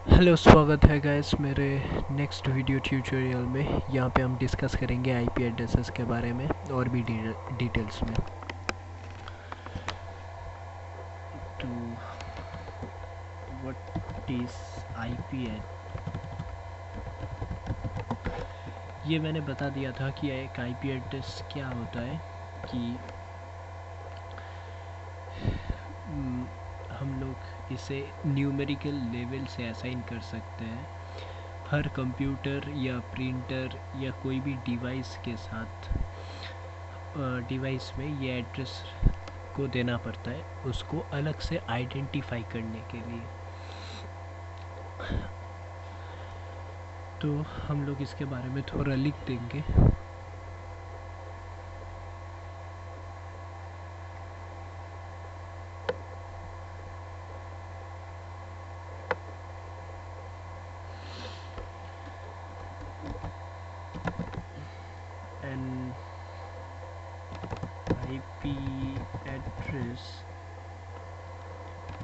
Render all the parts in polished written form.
Hello, स्वागत है guys मेरे नेक्स्ट वीडियो ट्यूटोरियल में। यहाँ पे हम डिस्कस करेंगे आईपी एड्रेसेस के बारे में और भी डिटेल्स में। तो व्हाट इज़ आईपी ये मैंने बता दिया था कि एक आईपी एड्रेस क्या होता है कि हम लोग इसे न्यूमेरिकल लेवल से असाइन कर सकते हैं। हर कंप्यूटर या प्रिंटर या कोई भी डिवाइस के साथ डिवाइस में ये एड्रेस को देना पड़ता है उसको अलग से आइडेंटिफाई करने के लिए। तो हम लोग इसके बारे में थोड़ा लिख देंगे। N IP address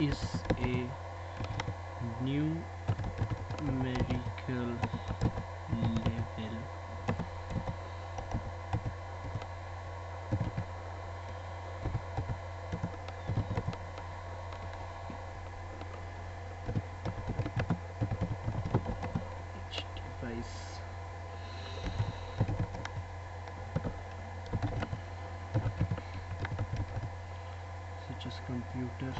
is a numerical level device such as computer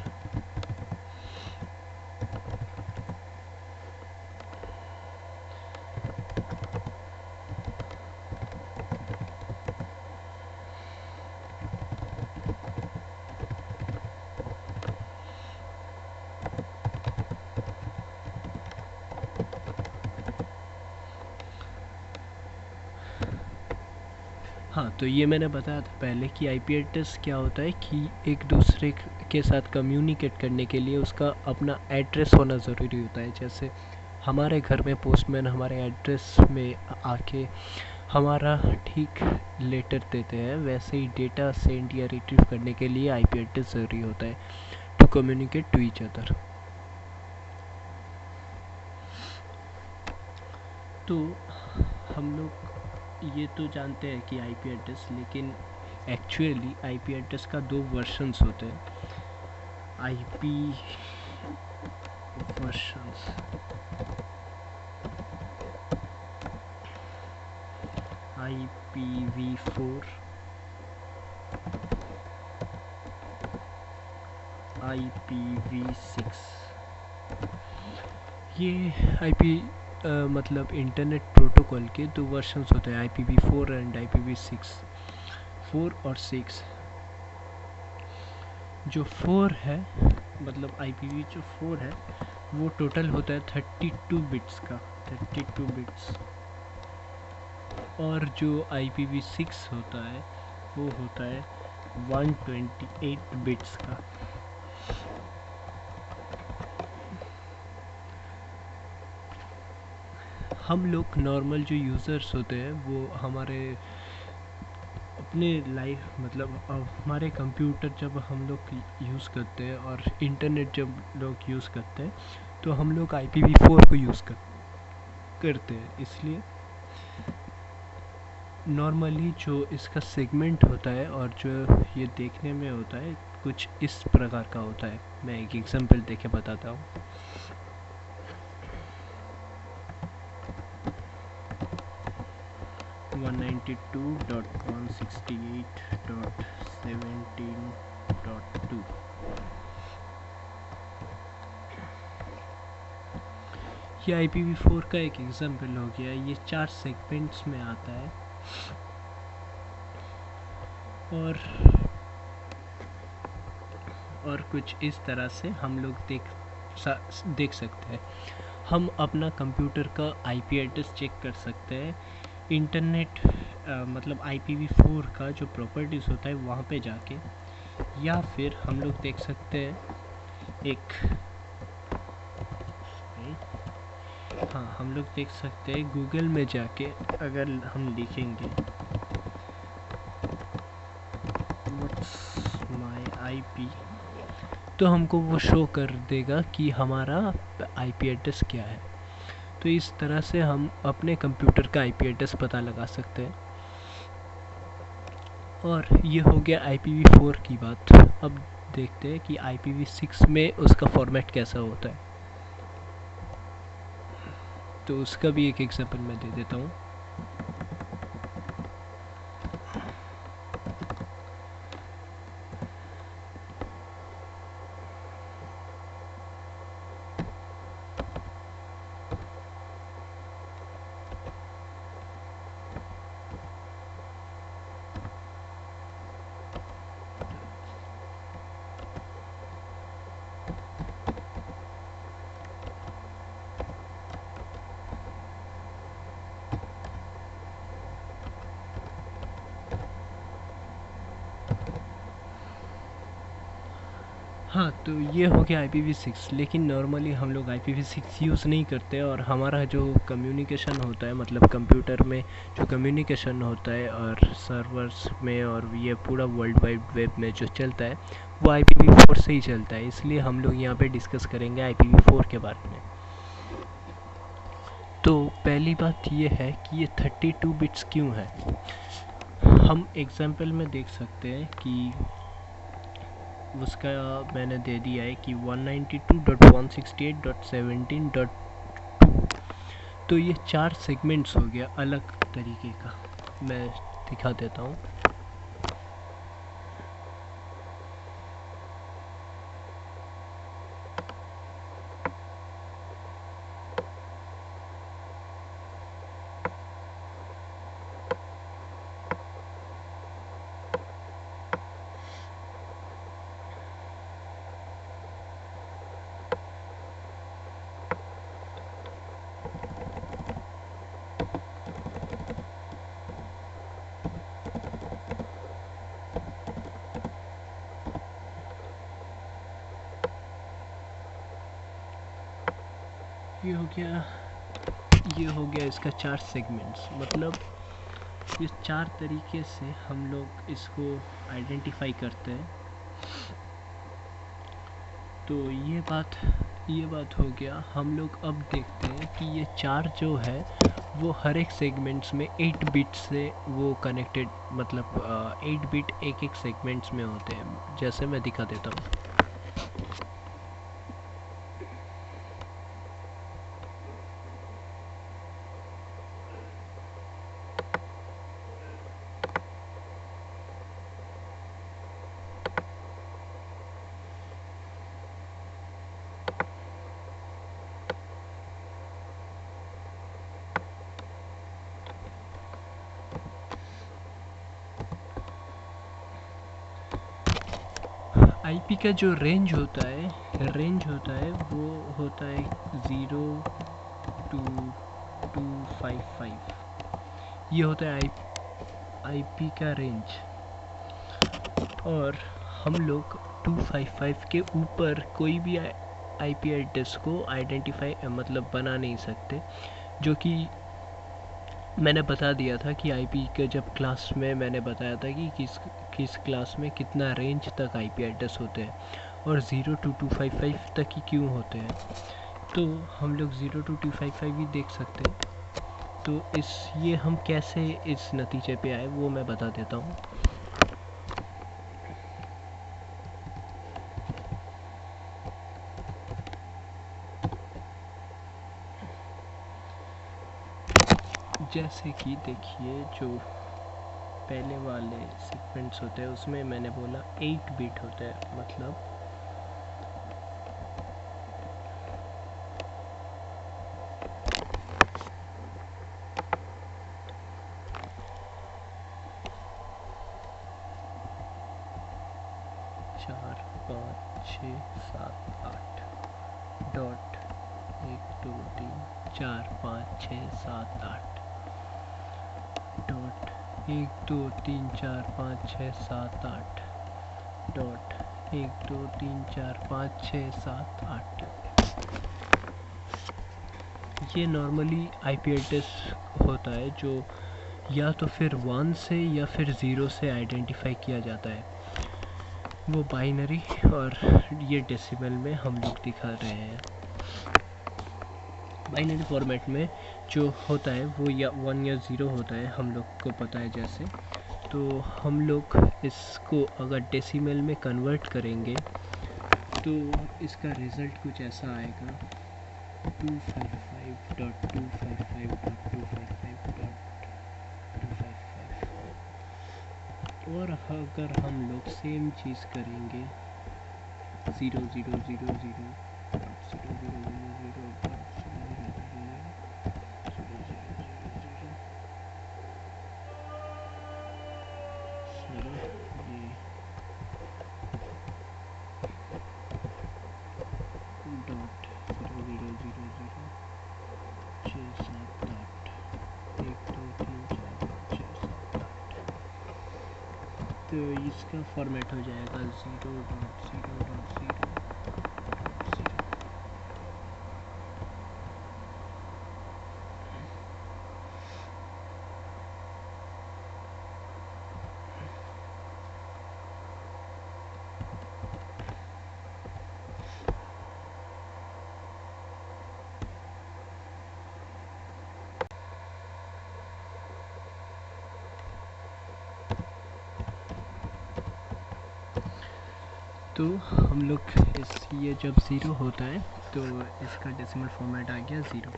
हाँ, तो ये मैंने बताया था पहले कि आईपी एड्रेस क्या होता है कि एक दूसरे के साथ कम्युनिकेट करने के लिए उसका अपना एड्रेस होना ज़रूरी होता है। जैसे हमारे घर में पोस्टमैन हमारे एड्रेस में आके हमारा ठीक लेटर देते हैं, वैसे ही डेटा सेंड या रिट्रीव करने के लिए आईपी एड्रेस ज़रूरी होता है to communicate to each other. तो हम लोग ये तो जानते हैं कि आईपी एड्रेस, लेकिन एक्चुअली आईपी एड्रेस का दो वर्जन्स होते हैं। IP versions IPv4, IPv6। ये आईपी मतलब इंटरनेट प्रोटोकॉल के दो वर्जन्स होते हैं, IPv4 एंड IPv6। 4 और 6 जो 4 है, मतलब IPv जो 4 है वो टोटल होता है 32 बिट्स का, 32 बिट्स। और जो IPv6 होता है वो होता है 128 बिट्स का। हम लोग नॉर्मल जो यूज़र्स होते हैं वो हमारे अपने लाइफ मतलब हमारे कंप्यूटर जब हम लोग यूज़ करते हैं और इंटरनेट जब लोग यूज़ करते हैं तो हम लोग IPv4 को यूज़ करते हैं। इसलिए नॉर्मली जो इसका सेगमेंट होता है और जो ये देखने में होता है कुछ इस प्रकार का होता है। मैं एक एग्जांपल देके बताता हूँ। वन 192.168.17.2 ये IPv4 का एक एग्जांपल हो गया। ये 4 सेगमेंट्स में आता है और कुछ इस तरह से हम लोग देख सकते हैं। हम अपना कंप्यूटर का आईपी एड्रेस चेक कर सकते हैं इंटरनेट मतलब IPv4 का जो प्रॉपर्टीज़ होता है वहाँ पे जाके, या फिर हम लोग देख सकते हैं हम लोग देख सकते हैं गूगल में जाके। अगर हम लिखेंगे व्हाट्स माय IP तो हमको वो शो कर देगा कि हमारा आईपी एड्रेस क्या है। तो इस तरह से हम अपने कंप्यूटर का आईपी एड्रेस पता लगा सकते हैं। और ये हो गया IPv4 की बात। अब देखते हैं कि IPv6 में उसका फॉर्मेट कैसा होता है। तो उसका भी एक एग्जांपल मैं दे देता हूँ। हाँ, तो ये हो गया IPv6। लेकिन नॉर्मली हम लोग IPv6 यूज़ नहीं करते, और हमारा जो कम्युनिकेशन होता है, मतलब कंप्यूटर में जो कम्युनिकेशन होता है और सर्वर्स में और ये पूरा वर्ल्ड वाइड वेब में जो चलता है वो IPv4 से ही चलता है। इसलिए हम लोग यहाँ पे डिस्कस करेंगे IPv4 के बारे में। तो पहली बात ये है कि ये 32 बिट्स क्यों है। हम एग्जाम्पल में देख सकते हैं कि उसका मैंने दे दिया है कि 192.168.17.2। तो ये 4 सेगमेंट्स हो गया अलग तरीके का। मैं दिखा देता हूँ। ये हो गया इसका 4 सेगमेंट्स। मतलब इस 4 तरीके से हम लोग इसको आइडेंटिफाई करते हैं। तो ये बात हो गया। हम लोग अब देखते हैं कि ये 4 जो है वो हर एक सेगमेंट्स में 8 बिट से वो कनेक्टेड, मतलब 8 बिट एक एक सेगमेंट्स में होते हैं। जैसे मैं दिखा देता हूँ। आईपी का जो रेंज होता है वो होता है 0 to 255। ये होता है आईपी का रेंज। और हम लोग 255 के ऊपर कोई भी आईपी एड्रेस को आइडेंटिफाई मतलब बना नहीं सकते। जो कि मैंने बता दिया था कि आईपी के जब क्लास में मैंने बताया था कि किस क्लास में कितना रेंज तक आईपी एड्रेस होते हैं और 0 to 255 तक ही क्यों होते हैं। तो हम लोग 0 to 255 भी देख सकते हैं। तो ये हम कैसे इस नतीजे पे आए वो मैं बता देता हूँ। जैसे कि देखिए, जो पहले वाले सीक्वेंस होते हैं उसमें मैंने बोला 8 बिट होता है, मतलब चार पाँच छः सात आठ डॉट 1 2 3 4 5 6 7 8 डॉट 1 2 3 4 5 6 7 8 डॉट 1 2 3 4 5 6 7 8। ये नॉर्मली आईपी एड्रेस होता है जो या तो फिर 1 से या फिर 0 से आइडेंटिफाई किया जाता है। वो बाइनरी और ये डेसिमल में हम लोग दिखा रहे हैं। बाइनरी फॉर्मेट में जो होता है वो या 1 या 0 होता है, हम लोग को पता है जैसे। तो हम लोग इसको अगर डेसिमल में कन्वर्ट करेंगे तो इसका रिज़ल्ट कुछ ऐसा आएगा 255.255.255.255। और अगर हम लोग सेम चीज़ करेंगे 0.000.0.000.0.000.0.000 तो इसका फॉर्मेट हो जाएगा 0.0.0.0। तो हम लोग ये जब 0 होता है तो इसका डेसिमल फॉर्मेट आ गया 0।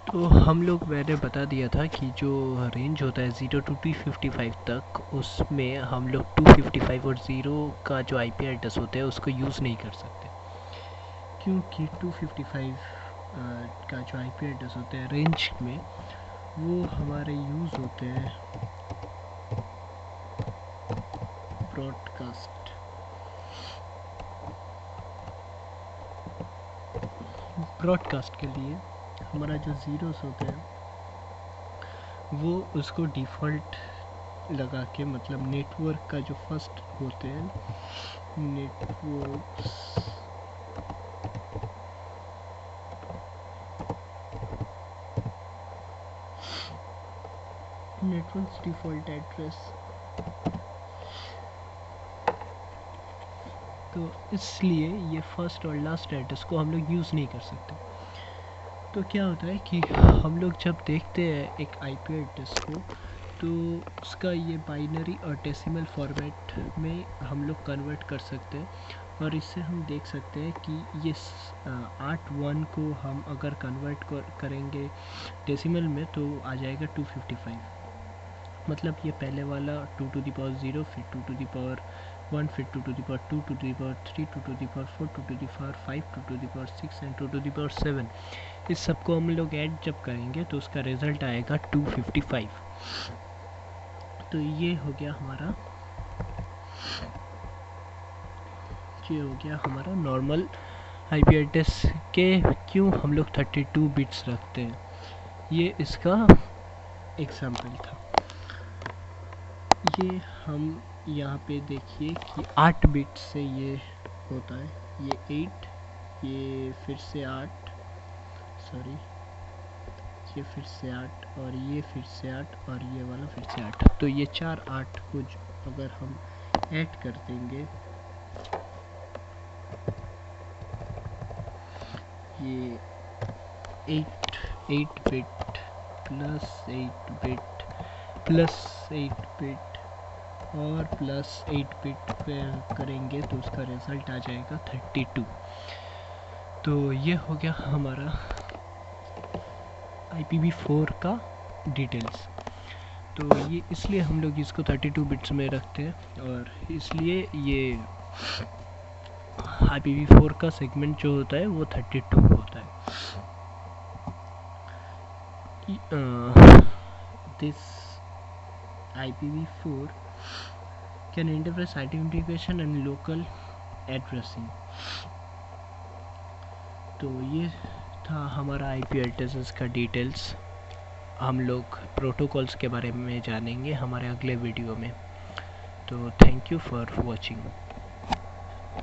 तो हम लोग मैंने बता दिया था कि जो रेंज होता है 0 to 255 तक, उसमें हम लोग 255 और 0 का जो IP एड्रेस होता है उसको यूज़ नहीं कर सकते, क्योंकि 255 का जो IP एड्रेस होता है रेंज में वो हमारे यूज़ होते हैं ब्रॉडकास्ट के लिए। हमारा जो ज़ीरोस होते हैं वो उसको डिफ़ॉल्ट लगा के, मतलब नेटवर्क का जो फर्स्ट होते हैं नेटवर्क्स डिफ़ॉल्ट एड्रेस, तो इसलिए ये फर्स्ट और लास्ट एड्रेस को हम लोग यूज़ नहीं कर सकते। तो क्या होता है कि हम लोग जब देखते हैं एक IP एड्रेस को तो उसका ये बाइनरी और डेसिमल फॉर्मेट में हम लोग कन्वर्ट कर सकते हैं, और इससे हम देख सकते हैं कि ये 8 को हम अगर कन्वर्ट करेंगे डेसिमल में तो आ जाएगा 255। मतलब ये पहले वाला 2 to the power 0, फिर 2 to the power 1, फिर 2 to the power 2, 2 to the power 3, 2 to the power 4, 2 to the power 5, 2 to the power 6 and 2 to the power 7। इस सब को हम लोग ऐड जब करेंगे तो उसका रिज़ल्ट आएगा 255। तो ये हो गया हमारा नॉर्मल IP एड्रेस के क्यों हम लोग 32 बिट्स रखते हैं, ये इसका एग्जाम्पल था। ये हम यहाँ पे देखिए कि 8 बिट से ये होता है, ये 8, ये फिर से 8, सॉरी ये फिर से 8 और ये फिर से 8 और ये वाला फिर से 8। तो ये 4 8 को अगर हम ऐड कर देंगे, ये 8 bit plus 8 bit plus 8 bit और प्लस 8 बिट करेंगे तो उसका रिज़ल्ट आ जाएगा 32। तो ये हो गया हमारा IPv4 का डिटेल्स। तो ये इसलिए हम लोग इसको 32 बिट्स में रखते हैं, और इसलिए ये IPv4 का सेगमेंट जो होता है वो 32 होता है। This IPv4 can interface identification and local addressing. तो ये था हमारा IP एड्रेसेस का डिटेल्स। हम लोग प्रोटोकॉल्स के बारे में जानेंगे हमारे अगले वीडियो में। तो थैंक यू फॉर वॉचिंग।